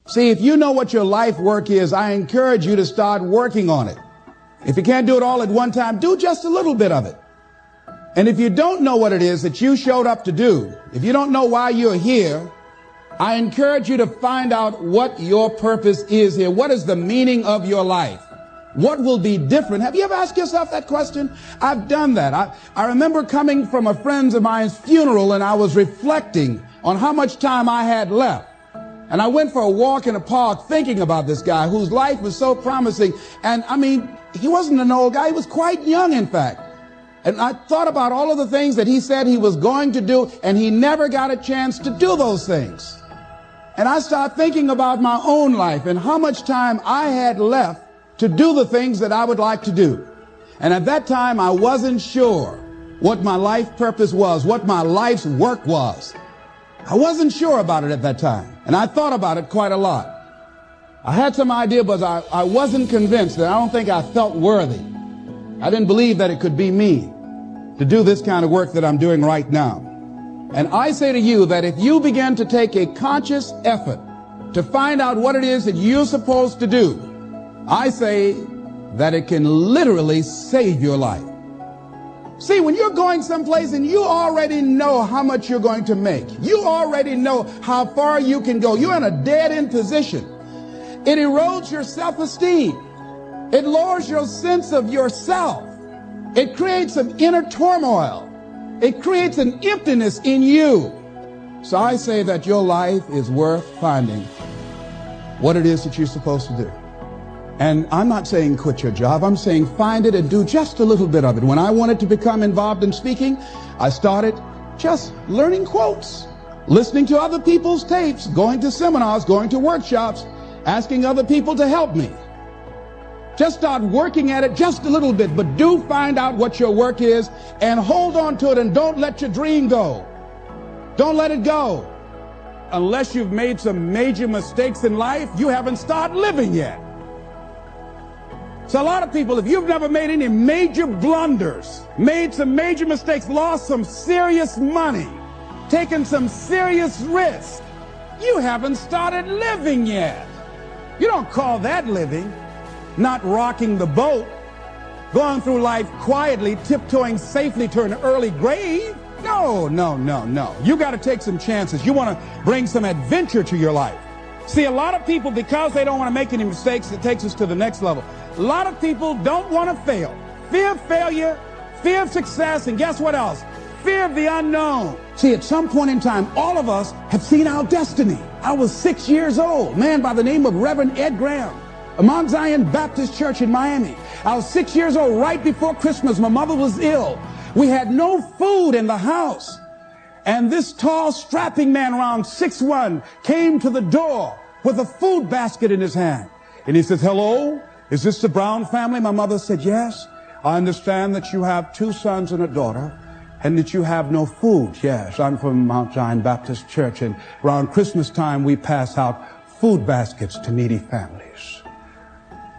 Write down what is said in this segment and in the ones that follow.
See, if you know what your life work is, I encourage you to start working on it. If you can't do it all at one time, do just a little bit of it. And if you don't know what it is that you showed up to do, if you don't know why you're here, I encourage you to find out what your purpose is here. What is the meaning of your life? What will be different? Have you ever asked yourself that question? I've done that. I remember coming from a friend of mine's funeral, and I was reflecting on how much time I had left. And I went for a walk in a park thinking about this guy whose life was so promising. And I mean, he wasn't an old guy. He was quite young, in fact. And I thought about all of the things that he said he was going to do, and he never got a chance to do those things. And I started thinking about my own life and how much time I had left to do the things that I would like to do. And at that time, I wasn't sure what my life purpose was, what my life's work was. I wasn't sure about it at that time, and I thought about it quite a lot. I had some idea, but I wasn't convinced, and I don't think I felt worthy. I didn't believe that it could be me to do this kind of work that I'm doing right now. And I say to you that if you begin to take a conscious effort to find out what it is that you're supposed to do, I say that it can literally save your life. See, when you're going someplace and you already know how much you're going to make, you already know how far you can go, you're in a dead-end position. It erodes your self-esteem. It lowers your sense of yourself. It creates some inner turmoil. It creates an emptiness in you. So I say that your life is worth finding what it is that you're supposed to do. And I'm not saying quit your job. I'm saying find it and do just a little bit of it. When I wanted to become involved in speaking, I started just learning quotes, listening to other people's tapes, going to seminars, going to workshops, asking other people to help me. Just start working at it just a little bit, but do find out what your work is and hold on to it, and don't let your dream go. Don't let it go. Unless you've made some major mistakes in life, you haven't started living yet. So a lot of people, if you've never made any major blunders, made some major mistakes, lost some serious money, taken some serious risks, you haven't started living yet. You don't call that living. Not rocking the boat, going through life quietly, tiptoeing safely to an early grave. No, no, no, no. You got to take some chances. You want to bring some adventure to your life. See, a lot of people, because they don't want to make any mistakes, it takes us to the next level. A lot of people don't want to fail. Fear of failure, fear of success, and guess what else? Fear of the unknown. See, at some point in time, all of us have seen our destiny. I was 6 years old, a man by the name of Reverend Ed Graham, a Mount Zion Baptist Church in Miami. I was 6 years old right before Christmas. My mother was ill. We had no food in the house. And this tall, strapping man around 6'1" came to the door with a food basket in his hand. And he says, "Hello, is this the Brown family?" My mother said, "Yes. I understand that you have 2 sons and a daughter and that you have no food." "Yes, I'm from Mount Zion Baptist Church, and around Christmas time we pass out food baskets to needy families.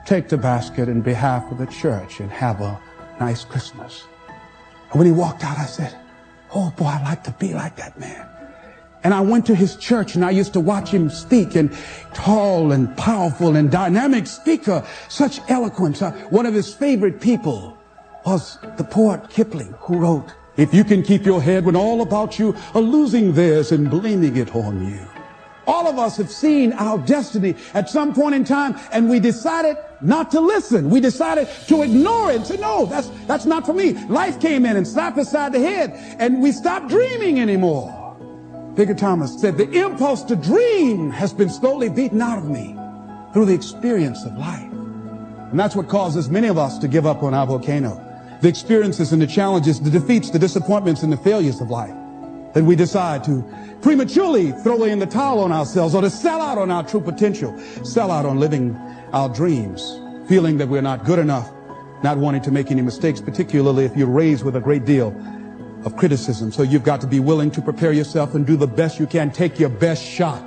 Take the basket in behalf of the church and have a nice Christmas." And when he walked out, I said, "Oh boy, I'd like to be like that man." And I went to his church, and I used to watch him speak, and tall and powerful and dynamic speaker, such eloquence. One of his favorite people was the poet Kipling, who wrote, "If you can keep your head when all about you are losing theirs and blaming it on you." All of us have seen our destiny at some point in time, and we decided not to listen. We decided to ignore it and say, "No, that's not for me." Life came in and slapped us side the head, and we stopped dreaming anymore. Bigger Thomas said, "The impulse to dream has been slowly beaten out of me through the experience of life." And that's what causes many of us to give up on our volcano. The experiences and the challenges, the defeats, the disappointments, and the failures of life. Then we decide to prematurely throw in the towel on ourselves, or to sell out on our true potential, sell out on living our dreams, feeling that we're not good enough, not wanting to make any mistakes, particularly if you're raised with a great deal of criticism. So you've got to be willing to prepare yourself and do the best you can. Take your best shot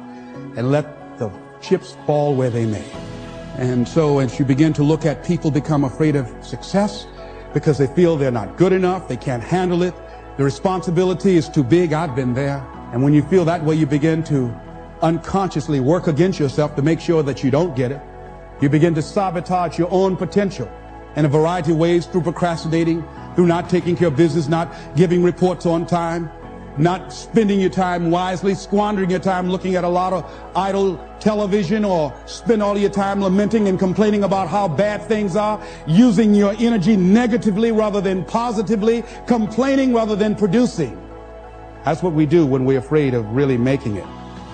and let the chips fall where they may. And so as you begin to look at people become afraid of success because they feel they're not good enough, they can't handle it, the responsibility is too big. I've been there. And when you feel that way, you begin to unconsciously work against yourself to make sure that you don't get it. You begin to sabotage your own potential in a variety of ways, through procrastinating, through not taking care of business, not giving reports on time, not spending your time wisely, squandering your time looking at a lot of idle television, or spend all your time lamenting and complaining about how bad things are, using your energy negatively rather than positively, complaining rather than producing. That's what we do when we're afraid of really making it.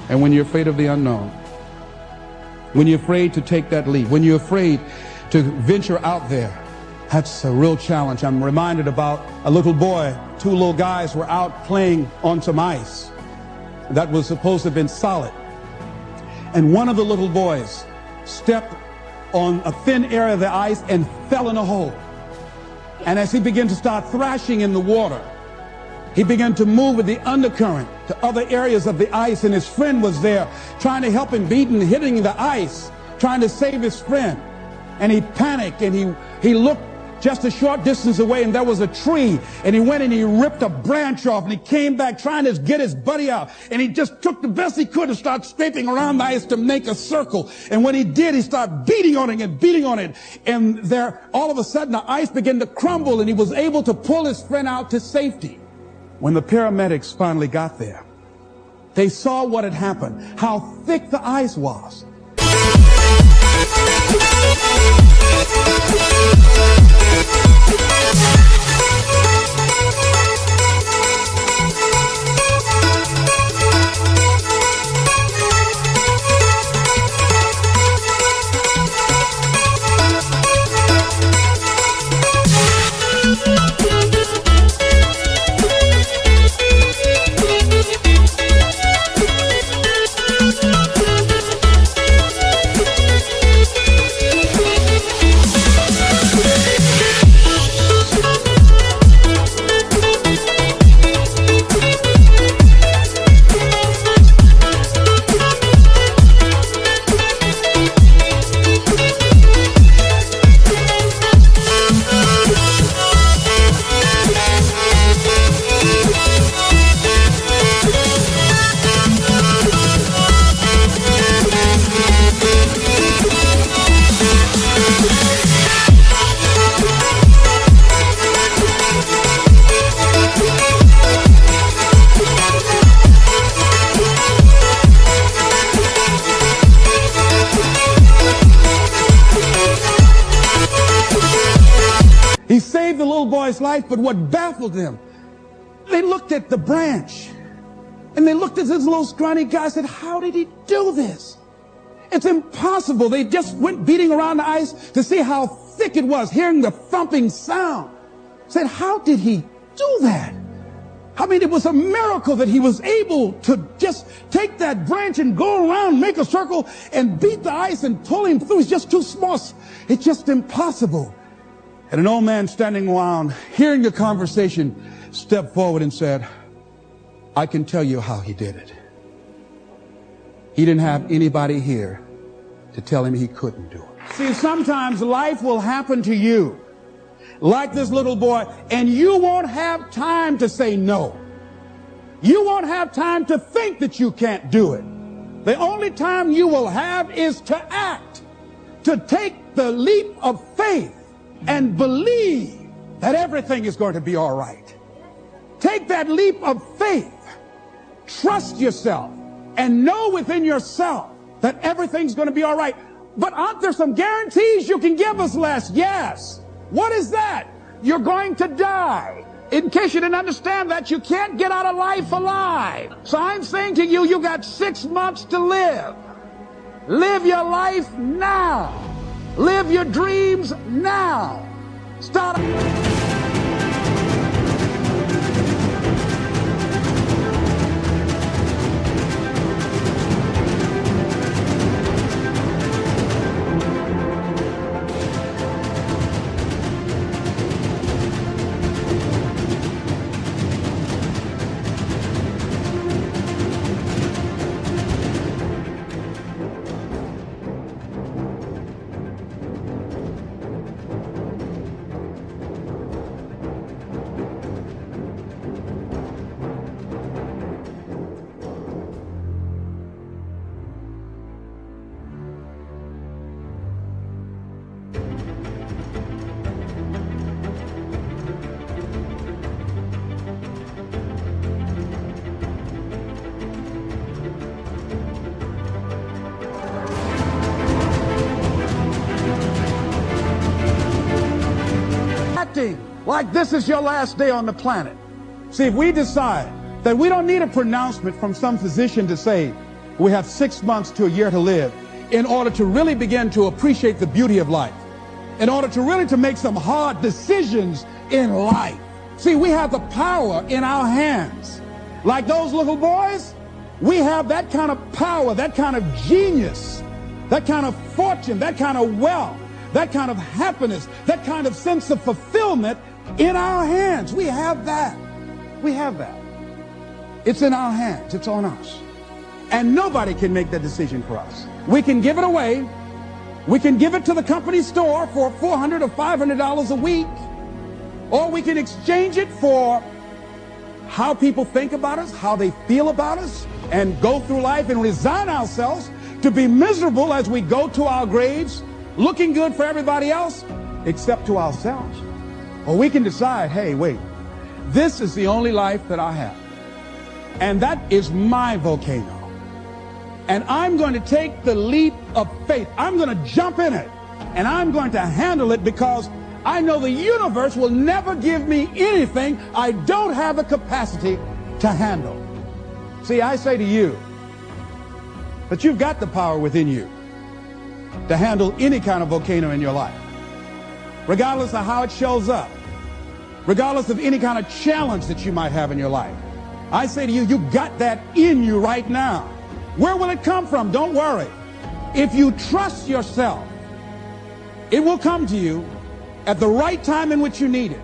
And when you're afraid of the unknown, when you're afraid to take that leap, when you're afraid to venture out there, that's a real challenge. I'm reminded about a little boy. Two little guys were out playing on some ice that was supposed to have been solid. And one of the little boys stepped on a thin area of the ice and fell in a hole. And as he began to start thrashing in the water, he began to move with the undercurrent to other areas of the ice, and his friend was there trying to help him, beating, hitting the ice, trying to save his friend. And he panicked, and he looked just a short distance away, and there was a tree, and he went and he ripped a branch off, and he came back trying to get his buddy out, and he just took the best he could and started scraping around the ice to make a circle. And when he did, he started beating on it and beating on it, and there all of a sudden the ice began to crumble, and he was able to pull his friend out to safety. When the paramedics finally got there, they saw what had happened, how thick the ice was. He saved the little boy's life, but what baffled them, they looked at the branch, and they looked at this little scrawny guy and said, how did he do this? It's impossible. They just went beating around the ice to see how thick it was, hearing the thumping sound. Said, how did he do that? I mean, it was a miracle that he was able to just take that branch and go around, make a circle, and beat the ice and pull him through. He's just too small. It's just impossible. And an old man standing around, hearing the conversation, stepped forward and said, I can tell you how he did it. He didn't have anybody here to tell him he couldn't do it. See, sometimes life will happen to you, like this little boy, and you won't have time to say no. You won't have time to think that you can't do it. The only time you will have is to act, to take the leap of faith and believe that everything is going to be all right. Take that leap of faith. Trust yourself and know within yourself that everything's going to be all right. But aren't there some guarantees you can give us, Les? Yes. What is that? You're going to die. In case you didn't understand that, you can't get out of life alive. So I'm saying to you, you got 6 months to live. Live your life now. Live your dreams now. Start. acting like this is your last day on the planet. See, if we decide that we don't need a pronouncement from some physician to say we have 6 months to a year to live in order to really begin to appreciate the beauty of life, in order to really to make some hard decisions in life. See, we have the power in our hands. Like those little boys, we have that kind of power, that kind of genius, that kind of fortune, that kind of wealth, that kind of happiness, that kind of sense of fulfillment in our hands. We have that. We have that. It's in our hands. It's on us. And nobody can make that decision for us. We can give it away. We can give it to the company store for $400 or $500 a week. Or we can exchange it for how people think about us, how they feel about us, and go through life and resign ourselves to be miserable as we go to our graves, looking good for everybody else, except to ourselves. Or we can decide, hey, wait, this is the only life that I have. And that is my volcano. And I'm going to take the leap of faith. I'm going to jump in it. And I'm going to handle it because I know the universe will never give me anything I don't have the capacity to handle. See, I say to you that you've got the power within you to handle any kind of volcano in your life, regardless of how it shows up, regardless of any kind of challenge that you might have in your life. I say to you, you got that in you right now. Where will it come from? Don't worry. If you trust yourself, it will come to you at the right time in which you need it.